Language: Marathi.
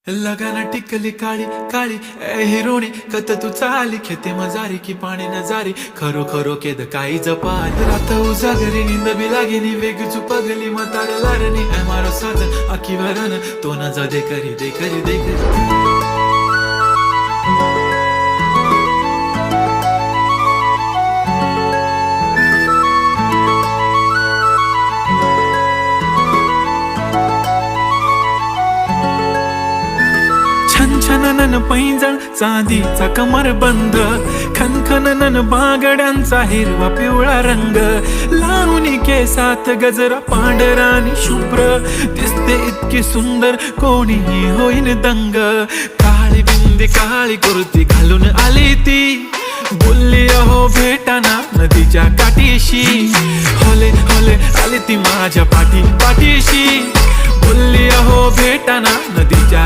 लगाना टिकली काळी काळी ए हिरोणी कत तू चाली खेते मजारी की पाणी नजारी खरो खरो केद काही जपाल रात उजागरी निंद बी लागेनी वेग चुपगली म्हातारे लारणी ए मारो साजन आखी वरन तो न जा दे करी दे करी दे करी छनछनन पैंजण चांदीचा कमर बंद खनखनन बागड्यांचा हिरवा पिवळा रंग लावणी केसात गजरा पांढरा आणि शुभ्र दिसते इतकी सुंदर कोणीही होईन दंग काळी बिंदी काळी कुर्ती घालून आली ती बोलली अहो भेटाना नदीच्या काठीशी होले होले आली ती माझ्या पाठीशी बोलली अहो भेटाना नदीच्या